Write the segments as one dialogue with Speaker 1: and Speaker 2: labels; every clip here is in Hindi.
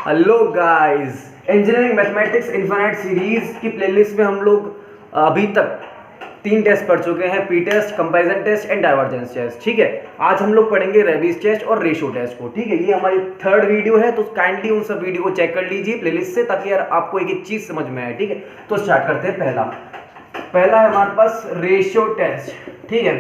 Speaker 1: Hello guys, engineering mathematics infinite series की प्लेलिस्ट में हम लोग अभी तक 3 टेस्ट पढ़ चुके हैं। P test, comparison test and divergence test. ठीक है, आज हम लोग पढ़ेंगे रेबीज टेस्ट और रेशियो टेस्ट को। ठीक है, ये हमारी 3rd वीडियो है, तो काइंडली उन सब वीडियो को चेक कर लीजिए प्लेलिस्ट से, ताकि यार आपको एक एक चीज समझ में आए। ठीक है, तो स्टार्ट करते हैं। पहला है हमारे पास रेशियो टेस्ट। ठीक है,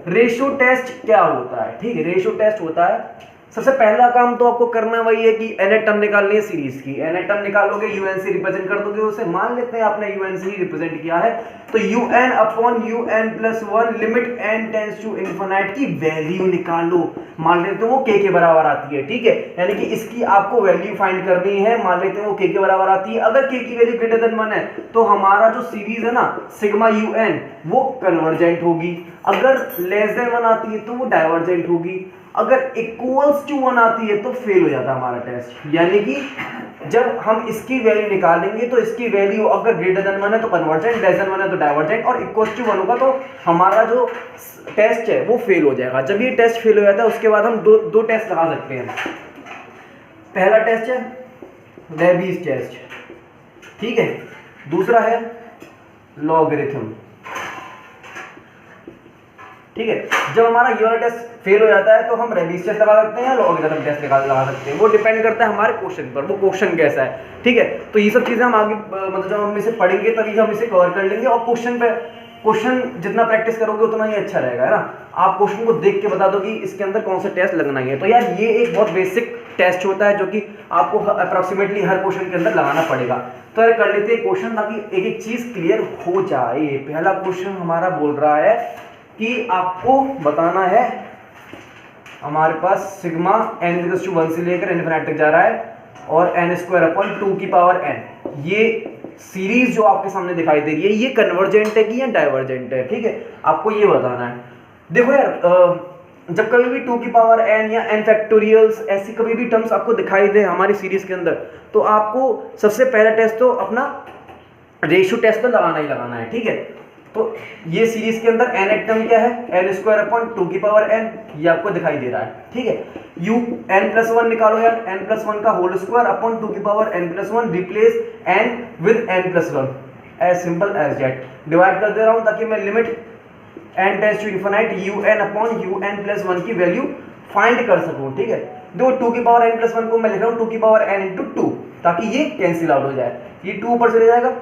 Speaker 1: रेशियो टेस्ट क्या होता है? ठीक है, रेशियो टेस्ट होता है, सबसे पहला काम तो आपको करना वही है कि nth टर्म निकालनी है सीरीज की। nth टर्म निकालोगे, un से रिप्रेजेंट कर दोगे उसे। मान लेते हैं आपने un से ही रिप्रेजेंट किया है, तो un upon un plus 1 limit n tends to infinite की वैल्यू निकालो। मान लेते हैं वो k के बराबर आती है। ठीक है, यानी कि इसकी आपको वैल्यू फाइंड करनी है। मान लेते हैं वो k के बराबर आती है। अगर k की वैल्यू ग्रेटर देन 1 है तो हमारा जो सीरीज है ना सिग्मा un वो कन्वर्जेंट होगी। अगर लेस देन 1 आती है तो वो डाइवर्जेंट होगी। अगर इक्वल्स टू 1 आती है तो फेल हो जाता है हमारा टेस्ट। यानी कि जब हम इसकी वैल्यू निकालेंगे तो इसकी वैल्यू अगर ग्रेटर देन 1 है तो कन्वर्जेंट, लेस देन 1 है तो डाइवर्जेंट, और इक्वल्स टू 1 होगा तो हमारा जो टेस्ट है वो फेल हो जाएगा। जब ये टेस्ट फेल हो जाता है उसके बाद हम दो टेस्ट लगा सकते हैं। पहला टेस्ट है रेबीज टेस्ट। ठीक है, दूसरा है लॉगरिथम। ठीक है, जब हमारा ये वाला टेस्ट फेल हो जाता है तो हम रेबीज टेस्ट लगा सकते हैं या लॉगरिथम टेस्ट लगा सकते हैं। वो डिपेंड करता है हमारे क्वेश्चन पर, वो क्वेश्चन कैसा है। ठीक है, तो ये सब चीजें हम आगे मतलब जब हम इसे पढ़ेंगे तभी हम इसे कवर कर लेंगे। और क्वेश्चन जितना प्रैक्टिस करोगे उतना ही अच्छा रहेगा, है ना। आप क्वेश्चन को देख के बता दो कि इसके अंदर कौन सा टेस्ट लगना है। तो यार ये एक बहुत बेसिक टेस्ट होता है जो कि आपको अप्रोक्सीमेटली हर क्वेश्चन के अंदर लगाना पड़ेगा। तो यार कर लेते हैं क्वेश्चन, ताकि एक एक चीज क्लियर हो जाए। पहला क्वेश्चन हमारा बोल रहा है कि आपको बताना है, हमारे पास सिग्मा n=1 से लेकर इनफिनिटी तक जा रहा है और n² की पावर n। ये सीरीज जो आपके सामने दिखाई दे रही है ये कन्वर्जेंट है कि या डाइवर्जेंट है। ठीक है, आपको ये बताना है। देखो यार, जब कभी भी 2 की पावर n या n फैक्टोरियल्स ऐसी कभी भी टर्म्स आपको दिखाई दे हमारी सीरीज के अंदर, तो आपको सबसे पहला टेस्ट तो अपना रेशियो टेस्ट तो लगाना ही लगाना है। ठीक है, तो ये सीरीज के अंदर nth टर्म क्या है? n² की पावर n, ये आपको दिखाई दे रहा है। ठीक है, n+1 निकालो यार, n+1 का होल स्क्वायर अपॉन 2 की power n+1, replace n with n+1, as simple as that. Divide कर दे रहा हूं ताकि मैं limit n tends to infinite un upon un+1 की वैल्यू फाइंड कर सकूं। ठीक है, दो 2 की पावर n+1 को मैं लिख रहा हूं 2 की पावर n इंटू 2, ताकि ये कैंसिल आउट हो जाए। ये 2 ऊपर चले जाएगा।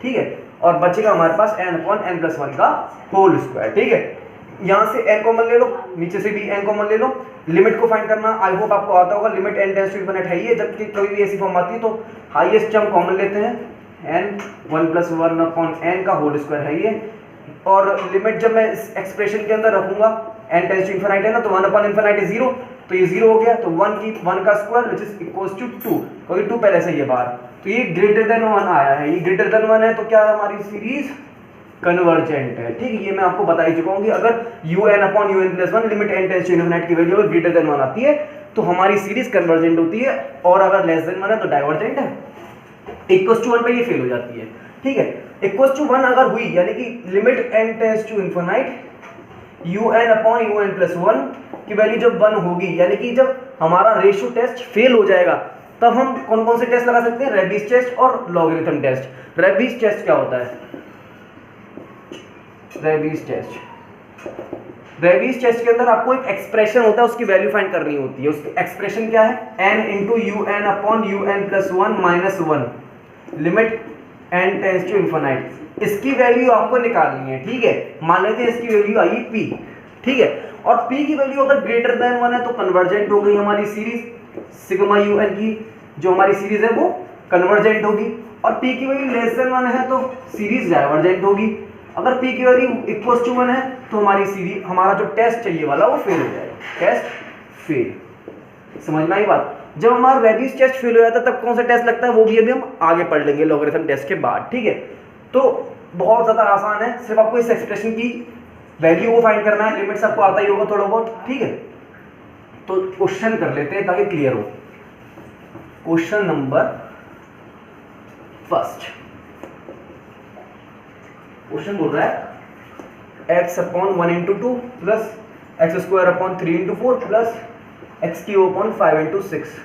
Speaker 1: ठीक है, और बचेगा हमारे पास n अपॉन n+1 का होल स्क्वायर। ठीक है, यहां से n कॉमन ले लो, नीचे से भी n कॉमन ले लो। लिमिट को फाइंड करना आई होप आपको आता होगा। Limit n tends to infinite है ये, जबकि कभी भी ऐसी फॉर्म आती है तो हाईएस्ट टर्म कॉमन लेते हैं, n 1+1 अपॉन n का होल स्क्वायर है ये। और लिमिट जब मैं इस एक्सप्रेशन के अंदर रखूंगा, n टेंस टू इनफिनिट है ना, तो 1 अपॉन इनफिनिट 0, तो ये 0 हो गया, तो 1 का square which is equals to 2, क्योंकि 2 पहले से ही है बाहर, तो ये ग्रेटर देन 1 आया है। ये ग्रेटर देन 1 है तो क्या है? हमारी सीरीज कन्वर्जेंट है। ठीक है, ये मैं आपको बता ही चुका हूं कि अगर un upon un+1 limit n tends to infinite की वैल्यू ग्रेटर देन 1 आती है तो हमारी सीरीज कन्वर्जेंट होती है, और अगर लेस देन 1 है तो डाइवर्जेंट है। इक्वल्स टू 1 पे ये फेल हो जाती है। ठीक है, इक्वल्स टू 1 अगर हुई, यानी कि limit n tends to infinite un upon un+1 की वैल्यू जब 1 होगी, यानी कि जब हमारा रेशियो टेस्ट फेल हो जाएगा, तब हम कौन कौन से टेस्ट लगा सकते हैं? रेबीज टेस्ट और लॉगरिथम टेस्ट। रेबीज टेस्ट क्या होता है? रेबीज टेस्ट के अंदर आपको एक एक्सप्रेशन होता है, उसकी वैल्यू फाइंड करनी होती है। उसकी एक्सप्रेशन क्या है? n into un upon un+1 minus 1 limit n tends to infinite. इसकी वैल्यू आपको निकालनी है। ठीक है, मान लेते हैं इसकी वैल्यू आई p। ठीक है, और p की वैल्यू अगर ग्रेटर देन 1 है तो कन्वर्जेंट हो गई हमारी सीरीज। सिग्मा un की जो हमारी सीरीज है वो कन्वर्जेंट होगी, और p की वैल्यू लेस देन 1 है तो सीरीज डाइवर्जेंट होगी। अगर p की वैल्यू इक्वल्स टू 1 है तो हमारी सीरीज, हमारा जो टेस्ट चाहिए वाला वो फेल हो जाएगा। Test fail. समझ में आई बात? जब हमारा रेबीज टेस्ट फेल हो जाता है तब कौन सा टेस्ट लगता है वो भी अभी हम आगे पढ़ लेंगे लॉगरिथम टेस्ट के बाद। ठीक है, तो बहुत ज्यादा आसान है, सिर्फ आपको इस एक्सप्रेशन की वैल्यू को फाइंड करना है। लिमिट्स आपको आता ही होगा थोड़ा बहुत। ठीक है, तो क्वेश्चन कर लेते हैं ताकि क्लियर हो। क्वेश्चन नंबर फर्स्ट, क्वेश्चन बोल रहा है x upon 1 into 2 plus x² upon 3 into 4 plus x³ upon 5 into 6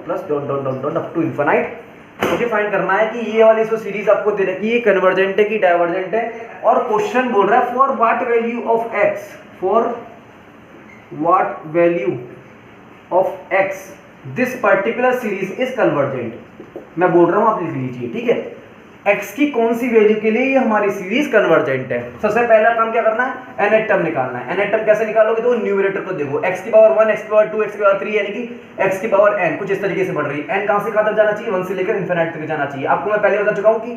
Speaker 1: plus dot dot dot dot up to infinite. मुझे फाइंड करना है कि ये वाली जो सीरीज आपको दे रखी है ये कन्वर्जेंट है कि डाइवर्जेंट है, और क्वेश्चन बोल रहा है for what value of x, for what value of x this particular series is convergent. मैं बोल रहा हूं आप लिख लीजिए, ठीक है, x की कौन सी वैल्यू के लिए ये हमारी सीरीज कन्वर्जेंट है। सबसे पहला काम क्या करना है, nth टर्म निकालना है। nth टर्म कैसे निकालोगे, तो न्यूमरेटर को देखो, x की पावर 1, x की पावर 2, x की पावर 3, यानी कि x की पावर n कुछ इस तरीके से बढ़ रही है। n कहां से कहां तक जाना चाहिए, 1 से लेकर इन्फिनिट तक जाना चाहिए। आपको मैं पहले बता चुका हूं कि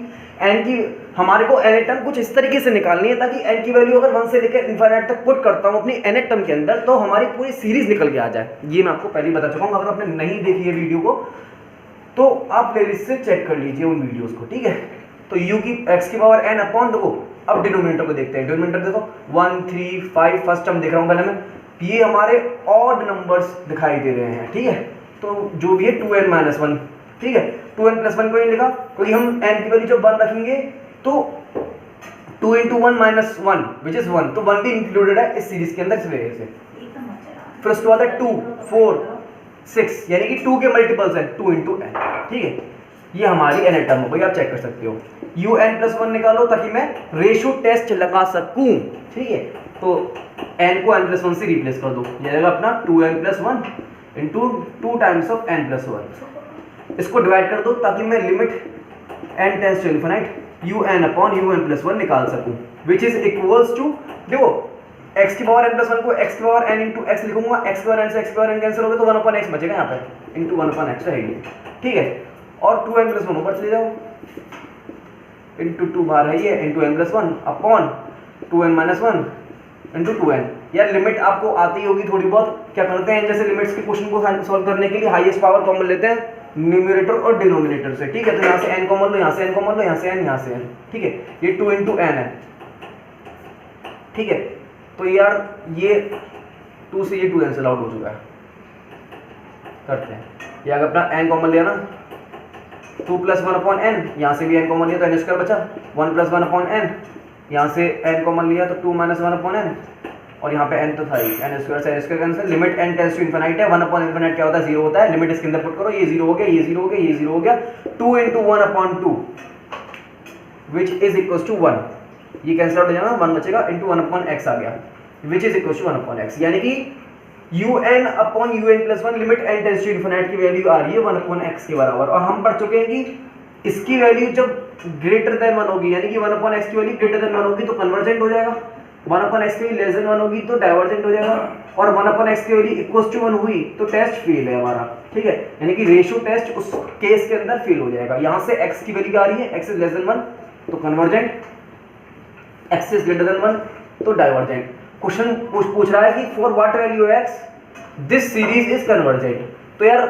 Speaker 1: n की हमारे को nth टर्म कुछ इस तरीके से निकालनी है ताकि n की वैल्यू अगर 1 से लेकर इन्फिनिट तक पुट करता हूं अपनी nth टर्म के अंदर तो हमारी पूरी सीरीज निकल के आ जाए। ये मैं आपको पहले ही बता चुका हूं, अगर आपने नहीं देखी है वीडियो को तो आप प्लेलिस्ट से चेक कर लीजिए उन वीडियोस को, ठीक है। तो u की x की पावर n अपॉन देखो, अब डिनोमिनेटर को देखते हैं। डिनोमिनेटर देखो 1 3 5 फर्स्ट टर्म देख रहा हूं पहले मैं, ये हमारे ऑड नंबर्स दिखाई दे रहे हैं, ठीक है। तो जो भी है 2n-1, ठीक है, 2n+1 को ही लिखा क्योंकि हम n की वैल्यू जब 1 रखेंगे तो 2 × 1 - 1 विच इज 1, तो 1 भी इंक्लूडेड है इस सीरीज के अंदर इस वजह से। फिर उसके बाद है 2 4 6 यानी कि 2 के मल्टीपल्स हैं 2 × n, ठीक है। ये हमारी n टर्म हो गई, आप चेक कर सकते हो। un+1 निकालो ताकि मैं रेशियो टेस्ट लगा सकूं, ठीक है। तो n को n+1 से रिप्लेस कर दो, ये रहेगा अपना 2n+1 into 2 times of n+1। इसको डिवाइड कर दो ताकि मैं limit n tends to infinite un/un+1 निकाल सकूं, विच इज इक्वल्स टू, देखो x की पावर n+1 को x की पावर n इंटू x लिखूंगा, x की पावर n से x की पावर n कैंसिल हो गया तो 1/x बचेगा यहाँ पे, इंटू 1/x रहेगी, ठीक है। और 2n+1 ऊपर चले जाओ, इंटू 2 बाहर है ये, into n+1 upon 2n-1 into 2n। यार लिमिट आपको आती होगी थोड़ी बहुत, क्या करते हैं जैसे लिमिट्स के क्वेश्चन को सॉल्व करने के लिए हाईएस्ट पावर कॉमन लेते हैं न्यूमरेटर और डिनोमिनेटर से, ठीक है। तो यहाँ से n कॉमन लो, यहाँ से n कॉमन लो, यहाँ से n, यहाँ से n, ठीक है। ये 2 × n है, ठीक है। तो यार ये 2 से ये 2 कैंसिल आउट हो चुका है, करते हैं ये अगर अपना n कॉमन लिया ना 2 + 1/n, यहाँ से भी n कॉमन लिया तो n² बचा, 1 + 1/n, यहाँ से n कॉमन लिया तो 2 - 1/n, और यहाँ पे n तो था ही, n² से n² cancel. Limit n tends to infinite है, 1/∞ क्या होता है 0 होता है, लिमिट इसके अंदर पुट करो, ये 0 हो गया, ये 0 हो गया, ये 0 हो गया, 2 × 1/2 विच इज इक्वल्स टू 1, ये कैंसिल आउट हो जाएगा, 1 बचेगा, इंटू 1/x आ गया विच इज इक्वल्स टू 1/x, यानी कि un/un+1 limit n tends to infinite की वैल्यू आ रही है 1/x के बराबर। और हम पढ़ चुके हैं कि इसकी वैल्यू जब ग्रेटर देन 1 होगी, यानी कि 1/x की वैल्यू ग्रेटर देन 1 होगी तो कन्वर्जेंट हो जाएगा, 1/x की वैल्यू लेस देन 1 होगी तो डाइवर्जेंट हो जाएगा, और 1/x की वैल्यू इक्वल्स टू 1 हुई तो टेस्ट फेल है हमारा, ठीक है। यानी कि रेशियो टेस्ट उस केस के अंदर फेल हो जाएगा। यहाँ से x की वैल्यू आ रही है, x इज लेस देन 1 तो convergent, x is greater than 1 तो डाइवर्जेंट। क्वेश्चन पूछ रहा है कि for what value x this series is convergent. तो यार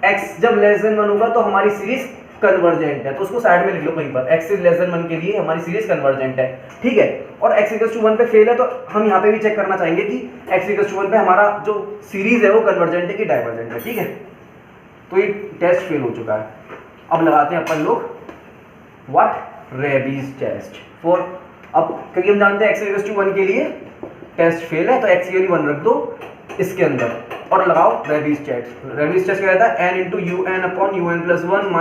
Speaker 1: x जब लेस देन 1 होगा तो हमारी सीरीज कन्वर्जेंट है, तो उसको साइड में लिख लो कहीं पर, x इज लेस देन 1 के लिए हमारी सीरीज कन्वर्जेंट है, ठीक है। और x इक्वल्स टू 1 पे फेल है तो हम यहाँ पे भी चेक करना चाहेंगे कि x इक्वल्स टू 1 पे हमारा जो सीरीज है वो कन्वर्जेंट है कि डाइवर्जेंट है, ठीक है। तो ये टेस्ट फेल हो चुका है। अब लगाते हैं अपन लोग व्हाट रेबीज टेस्ट फॉर, अब क्योंकि हम जानते हैं x इक्वल्स टू 1 के लिए टेस्ट फेल है तो x की वैल्यू 1 रख दो इसके अंदर और लगाओ रेबीज टेस्ट। रेबीज टेस्ट क्या रहता है, n × un/un+1 -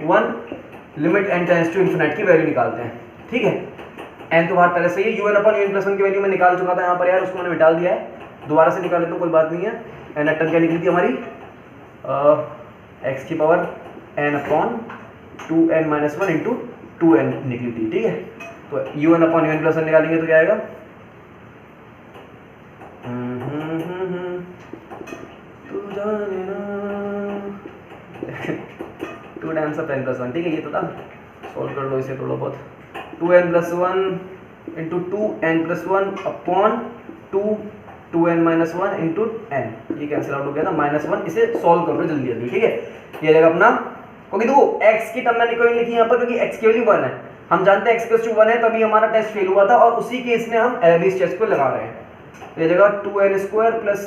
Speaker 1: 1 limit n tends to infinite की वैल्यू निकालते हैं, ठीक है। n तो बाहर पहले से ही un/un+1 की वैल्यू मैं निकाल चुका था यहाँ पर यार, उसको मैंने निकाल दिया है, दोबारा से निकाले तो कोई बात नहीं है। n टर्म क्या निकली थी हमारी, x की पावर n/2n-1 इंटू 2n निकली थी, ठीक है। तो un/un+1 निकालेंगे तो क्या आएगा, टू टाइम्स ऑफ n+1, ठीक है। ये तो था, सॉल्व कर लो इसे थोड़ा बहुत, 2n+1 into 2n+1 upon 2n-1 into n, ये कैंसिल आउट हो गया था, -1, इसे सॉल्व कर लो जल्दी जल्दी, ठीक है। ये रहेगा अपना, क्योंकि देखो x की टर्म मैंने कोई लिखी यहाँ पर क्योंकि x की वैल्यू 1 है, हम जानते हैं x इक्वल्स टू 1 है तभी हमारा टेस्ट फेल हुआ था, और उसी केस में हम रेबीज टेस्ट को लगा रहे हैं। ये जगह 2n² plus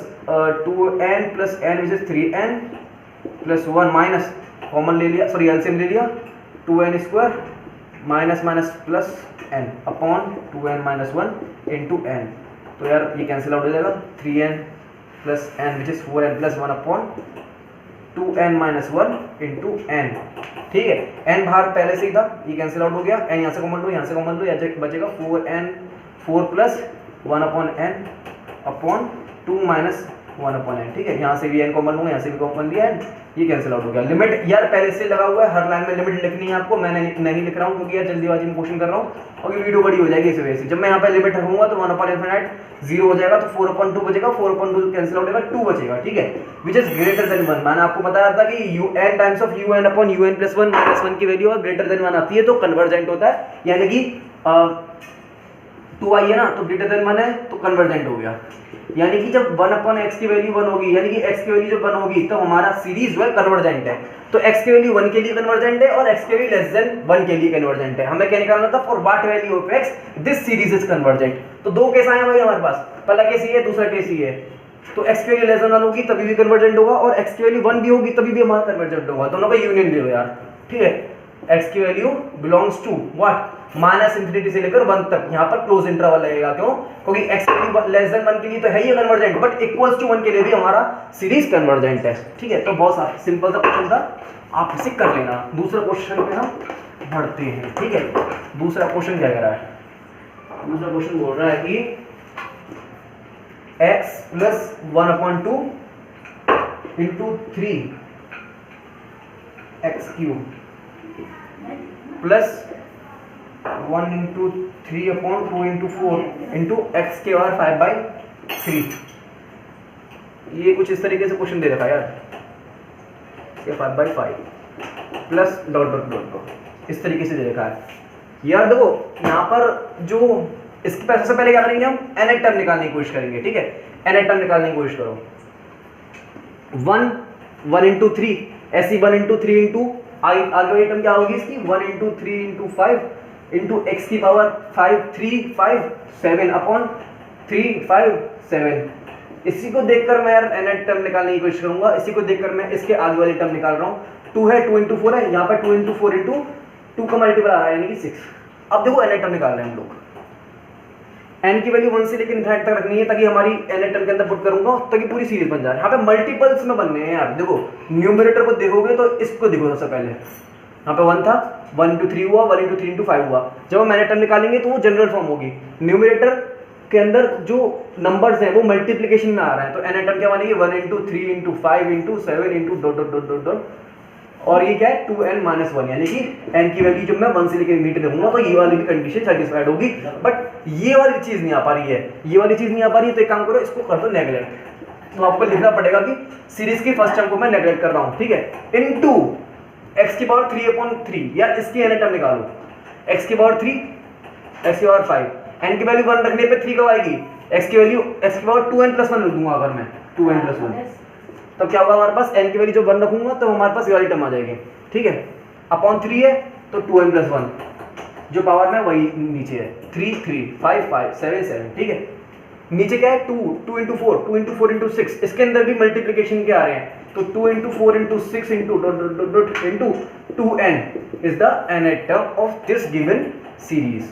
Speaker 1: 2n plus n which is 3n plus 1 minus common ले लिया, सॉरी एलसीएम ले लिया, 2n² minus minus plus n upon 2n-1 into n। तो यार ये कैंसिल आउट हो जाएगा, 3n plus n which is 4n plus 1 upon 2n-1 into n, ठीक है। n बाहर पहले से ही था, ये कैंसिल आउट हो गया, n यहाँ से कॉमन लो, यहाँ से कॉमन लो, यहाँ बचेगा 4 plus 1/n upon 2 minus 1/n, ठीक है। यहाँ से भी n कॉमन लूँगा, यहाँ से भी कॉमन लिया n, ये कैंसिल आउट हो गया। लिमिट यार पहले से लगा हुआ है, हर लाइन में लिमिट लिखनी है आपको, मैं नहीं लिख रहा हूँ क्योंकि यार जल्दीबाजी में क्वेश्चन कर रहा हूँ और ये वीडियो बड़ी हो जाएगी इस वजह से। जब मैं यहाँ पे लिमिट रखूंगा तो 1/∞ 0 हो जाएगा, तो 4/2 बचेगा, 4/2 कैंसिल आउट होगा, 2 बचेगा, ठीक है, विच इज ग्रेटर देन 1। मैंने आपको बताया था कि un times of un upon un plus 1 minus 1 की वैल्यू ग्रेटर देन 1 आती है तो कन्वर्जेंट होता है, यानी कि 2 आई है ना, तो ग्रेटर देन 1 है तो कन्वर्जेंट हो गया। यानी कि जब 1/x की वैल्यू 1 होगी, यानी कि x की वैल्यू जब 1 होगी तो हमारा सीरीज जो है कन्वर्जेंट है। तो x की वैल्यू 1 के लिए कन्वर्जेंट है और x की वैल्यू लेस देन 1 के लिए कन्वर्जेंट है। हमें क्या निकालना था, for what value of x this series is convergent. तो दो केस आए भाई हमारे पास, पहला केस ये है, दूसरा केस ये है। तो x की वैल्यू लेस देन 1 होगी तभी भी कन्वर्जेंट होगा और x की वैल्यू 1 भी होगी तभी भी हमारा कन्वर्जेंट होगा। दोनों का यूनियन ले लो यार, ठीक है। x की वैल्यू बिलोंग्स टू व्हाट, -∞ से लेकर 1 तक, यहाँ पर क्लोज इंटरवल लगेगा, क्यों, क्योंकि x की वैल्यू लेस देन 1 के लिए तो है ही कन्वर्जेंट, बट इक्वल्स टू 1 के लिए भी हमारा सीरीज कन्वर्जेंट है, ठीक है। तो बहुत सिंपल सा क्वेश्चन था, आप इसे कर लेना। दूसरा क्वेश्चन पे हम बढ़ते हैं, ठीक है। दूसरा क्वेश्चन क्या कह रहा है, दूसरा क्वेश्चन बोल रहा है कि x plus 1/2 into 3x³ plus 1 into 3/2 into 4 into x के बार 5/3। ये कुछ इस तरीके से क्वेश्चन दे रखा है यार, 5/5 plus dot dot dot dot, इस तरीके से दे रखा है यार। देखो यहाँ पर जो इसके पैसे से पहले क्या करेंगे, हम nth टर्म निकालने की कोशिश करेंगे, ठीक है। nth टर्म निकालने की कोशिश करो, 1 इंटू 3, ऐसी 1 इंटू 3 इंटू आगे वाली टर्म क्या होगी इसकी, 1 इंटू 3 इंटू 5 इंटू एक्स की पावर 5 3 5 7 अपॉन 3 5 7। इसी को देखकर मैं यार nth टर्म निकालने की कोशिश करूंगा, इसी को देखकर मैं इसके आगे वाली टर्म निकाल रहा हूँ। 2 है, 2 इंटू 4 है, यहाँ पर 2 इंटू 4 इंटू 2 का मल्टीपल आ रहा है यानी कि 6। अब देखो nth टर्म निकाल रहे हैं हम लोग, n की वैल्यू 1 से लेकर इनफाइनाइट तक रखनी है ताकि हमारी nth टर्म के अंदर पुट करूंगा ताकि पूरी सीरीज बन जाए। यहाँ पे मल्टीपल्स में बनने हैं यार। देखो न्यूमरेटर को देखोगे तो इसको देखो सबसे पहले, यहाँ पे 1 था, 1 इंटू 3 हुआ, 1 इंटू 3 इंटू 5 हुआ। जब हम nth टर्म निकालेंगे तो वो जनरल फॉर्म होगी, न्यूमरेटर के अंदर जो नंबर्स हैं वो मल्टीप्लिकेशन में आ रहा है, तो nth टर्म क्या बनेगी, 1 into 3 into 5 into 7 into dot dot dot dot dot, और ये क्या है 2n-1, यानी कि n की वैल्यू जब मैं 1 से लेकर इनफिनिटी रखूंगा तो ये वाली भी कंडीशन सेटिस्फाइड होगी। बट ये वाली चीज नहीं आ पा रही है, ये वाली चीज नहीं आ पा रही है, तो एक काम करो, इसको कर दो नेगलेक्ट। तो आपको लिखना पड़ेगा कि सीरीज की फर्स्ट टर्म को मैं नेगलेक्ट कर रहा हूँ, ठीक है, इनटू x की पावर 3/3, या इसकी nth टर्म निकालो, x की पावर 3, x की पावर 5, n की वैल्यू 1 रखने पे 3 कब आएगी, x की वैल्यू x की पावर 2n+1 लिख दूंगा अगर मैं 2n+1, तब क्या होगा हमारे पास, n की वैल्यू जब 1 रखूंगा तो हमारे पास ये वाली टर्म आ जाएगी, ठीक है। अपॉन 3 है तो 2n+1, जो पावर में वही नीचे है, 3 3 5 5 7 7, ठीक है। नीचे क्या है 2 2 इंटू 4 2 इंटू 4 इंटू 6, इसके अंदर भी मल्टीप्लिकेशन के आ रहे हैं, तो 2 into 4 into 6 into dot dot dot dot into 2n is the nth term of this given series.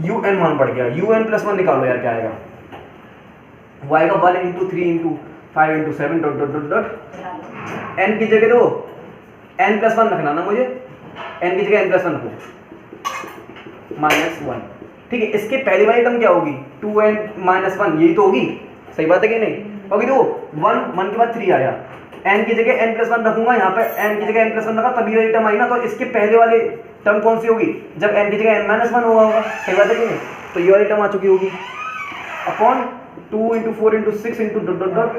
Speaker 1: un मान पड़ गया, un+1 निकालो यार, क्या आएगा, वो आएगा 1 into 3 into 5 into 7 dot dot dot dot, n की जगह तो n+1 रखना ना मुझे, n की जगह n+1 रखो, -1, ठीक है। इसके पहली वाली टर्म क्या होगी, 2n-1, यही तो होगी, सही बात है कि नहीं होगी। तो 1 के बाद 3 आया, n की जगह n+1 रखूंगा, यहाँ पे n की जगह n+1 रखा तभी वाली टर्म आई ना, तो इसके पहले वाले टर्म कौन सी होगी, जब n की जगह n-1 होगा, सही बात है कि नहीं, तो ये वाली टर्म आ चुकी होगी, upon 2 into 4 into 6 into dot dot dot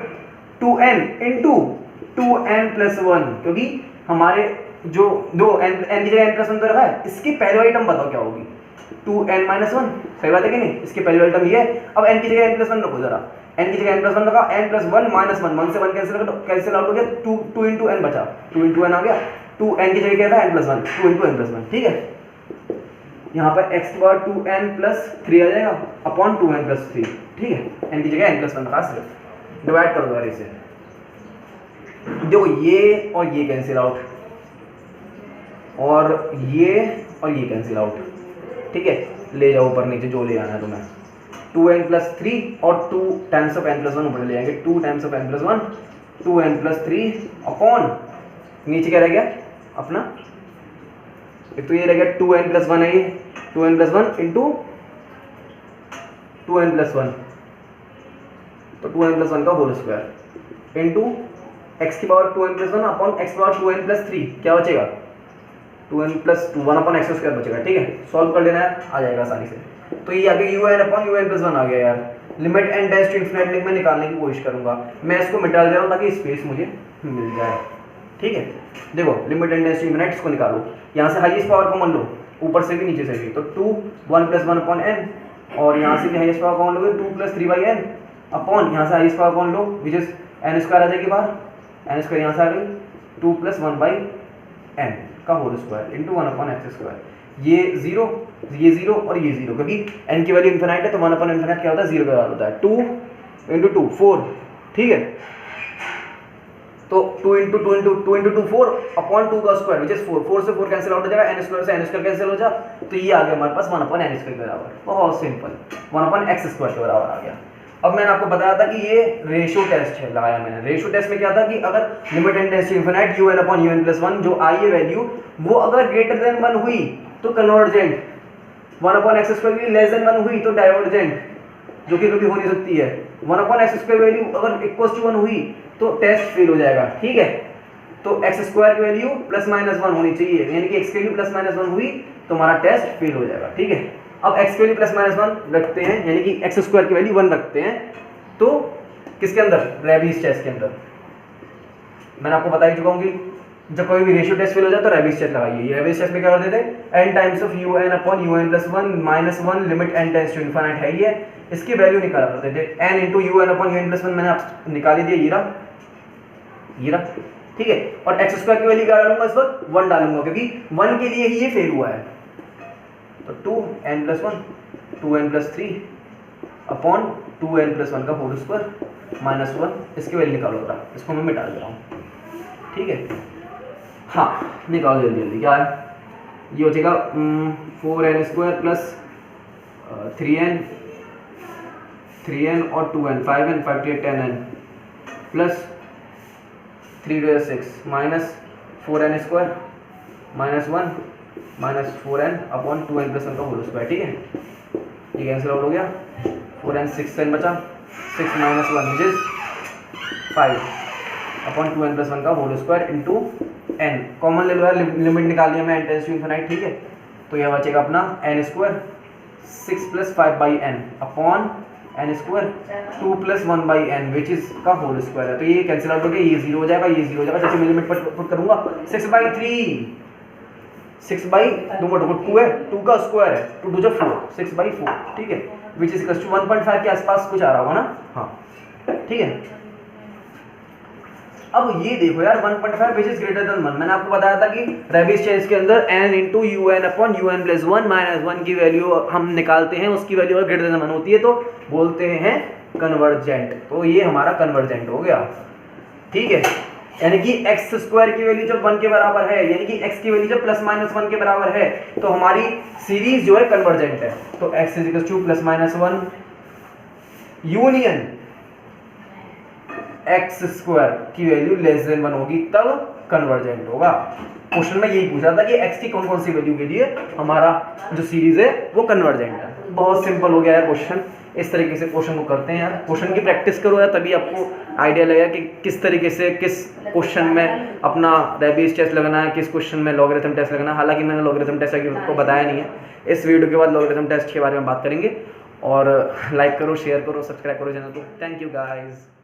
Speaker 1: 2n into 2n+1, क्योंकि हमारे जो दो n की जगह n+1 तो रखा है, इसकी पहली वाली टर्म बताओ क्या होगी, 2n-1, सही बात है कि नहीं, इसकी पहली वाली टर्म ये है। अब n की जगह n+1 रखो जरा, n की जगह n+1 रखा, n+1 -1, 1 से 1 कैंसिल आउट हो गया, 2 इंटू n बचा, 2 इंटू n आ गया, 2n की जगह क्या था n+1, 2 इंटू n+1, ठीक है। यहाँ पर x की पावर 2n+3 आ जाएगा अपॉन 2n+3, ठीक है, n की जगह n+1 रखा, सिर्फ डिवाइड कर दो यार इसे। देखो ये और ये कैंसिल आउट, और ये कैंसिल आउट, ठीक है, ले जाओ ऊपर नीचे जो ले आना है तुम्हें, 2n+3 और 2 टाइम्स ऑफ n+1 ऊपर ले जाएंगे, 2 times of n+1 2n+3 upon नीचे क्या रह गया अपना, एक तो ये रह गया 2n+1 है, ये 2n+1 इंटू 2n+1, तो 2n+1 का होल स्क्वायर इंटू x की पावर 2n+1 अपॉन x की पावर 2n+3, क्या बचेगा 2n+2 1 अपॉन x स्क्वायर बचेगा। ठीक है, सॉल्व कर लेना है, आ जाएगा आसानी से। तो ये आगे un+1 आ गया यार। Limit n tends to infinity limit में निकालने की कोशिश करूंगा, मैं इसको मिटा दे रहा हूँ ताकि स्पेस मुझे मिल जाए। ठीक है, देखो limit n tends to infinity, इसको निकालो, यहाँ से हाईएस्ट पावर कॉमन लो, ऊपर से भी नीचे से भी, तो 2 1+1 अपॉन n, और यहाँ से भी हाईएस्ट पावर कॉमन लोगे 2 + 3/n अपॉन यहाँ से highest power common low which is n² आ जाएगी बाहर, n² यहाँ से आ गई 2 + 1/n का whole square into 1 upon x²। ये 0 और ये 0, क्योंकि n की वैल्यू इन्फिनाइट है तो 1 अपॉन इन्फिनाइट क्या होता है 0 के बराबर होता है। 2 × 2 4, ठीक है, तो 2 × 2 4 अपॉन 2 का स्क्वायर विच इज 4, 4 से 4 कैंसिल आउट हो जाएगा, n² से n² कैंसिल हो जा, तो ये आ गया हमारे पास 1 अपॉन n² के बराबर, बहुत सिंपल, 1 अपॉन x² के बराबर आ गया। अब मैंने आपको बताया था कि ये रेशियो टेस्ट है, लगाया मैंने। रेशियो टेस्ट में क्या था कि अगर limit n tends to infinity un upon un+1 जो आई है वैल्यू, वो अगर ग्रेटर देन 1 हुई तो कन्वर्जेंट, 1 अपॉन x² की लेस देन 1 हुई तो डाइवर्जेंट, जो कि कभी हो नहीं सकती है। 1 अपॉन x² वैल्यू अगर इक्वल टू 1 हुई तो टेस्ट फेल हो जाएगा। ठीक है, तो x² की वैल्यू ±1 होनी चाहिए, यानी कि x की वैल्यू ±1 हुई तो हमारा टेस्ट फेल हो जाएगा। ठीक है, अब x की वैल्यू ±1 रखते हैं, यानी कि x² की वैल्यू 1 रखते हैं, तो किसके अंदर, रेबीज टेस्ट के अंदर। मैंने आपको बता ही चुका हूँ कि जब कोई भी रेशियो टेस्ट फेल हो जाए तो रेबीज टेस्ट लगाइए। रेबीज टेस्ट में क्या करते थे, n times of un upon un+1 -1 limit n tends to infinity है ये, इसकी वैल्यू निकाला करते थे। n into un upon un+1 मैंने आप निकाली दिया, ये रहा, ठीक है, और x² की वैल्यू क्या डालूंगा इस वक्त, 1 डालूंगा, क्योंकि 1 के लिए ही ये फेल हुआ है। तो 2n+1 2n+3 अपॉन 2n+1 का होल स्क्वायर -1, इसकी वैल्यू निकालो जरा, इसको मैं मिटा दे रहा हूँ। ठीक है, हाँ निकालो जल्दी जल्दी, क्या है ये हो जाएगा 4n² प्लस 3n और 2n 5n 5 to 8 10n plus 3 to 6 minus 4n² -1 -4n upon 2n+1 का होल स्क्वायर। ठीक है, ये कैंसिल आउट हो गया, 4n 6n बचा, 6 - 1 विच इज 5 अपॉन 2n+1 का whole square into n, common ले लो यार, लिमिट निकाल लिया मैं n टेंड्स टू इन्फिनिटी। ठीक है, तो यह बचेगा अपना n² 6 + 5/n upon n² 2 + 1/n which is का होल स्क्वायर है, तो ये कैंसिल आउट हो गया, ये 0 हो जाएगा, ये 0 हो जाएगा। जैसे मैं लिमिट पुट करूंगा 6/3, 2 है, 2 का स्क्वायर है, 2 2 4 6/4, ठीक है, विच इज इक्वल टू 1.5 के आसपास कुछ आ रहा होगा ना, हाँ ठीक है। अब ये देखो यार 1.5 विच इज ग्रेटर देन 1, मैंने आपको बताया था कि रेबीज टेस्ट के अंदर n into un upon un+1 -1 की वैल्यू हम निकालते हैं, उसकी वैल्यू अगर ग्रेटर देन 1 होती है तो बोलते हैं कन्वर्जेंट, तो ये हमारा कन्वर्जेंट हो गया। ठीक है, यानी कि x² की वैल्यू जब 1 के बराबर है, यानी कि x की वैल्यू जब +-1 के बराबर है, तो हमारी सीरीज जो है कन्वर्जेंट है। तो x = +-1 यूनियन x² की वैल्यू लेस देन 1 होगी तब कन्वर्जेंट होगा। क्वेश्चन में यही पूछा था कि x की कौन कौन सी वैल्यू के लिए हमारा जो सीरीज है वो कन्वर्जेंट है। बहुत सिंपल हो गया है क्वेश्चन, इस तरीके से क्वेश्चन को करते हैं यार। क्वेश्चन की प्रैक्टिस करो यार, तभी आपको आइडिया लगेगा कि किस तरीके से किस क्वेश्चन में अपना रेबीज टेस्ट लगाना है, किस क्वेश्चन में लॉगरिथम टेस्ट लगाना है। हालांकि मैंने लॉगरिथम टेस्ट आपको बताया नहीं है, इस वीडियो के बाद लॉगरिथम टेस्ट के बारे में बात करेंगे। और लाइक करो, शेयर करो, सब्सक्राइब करो चैनल को। Thank you guys.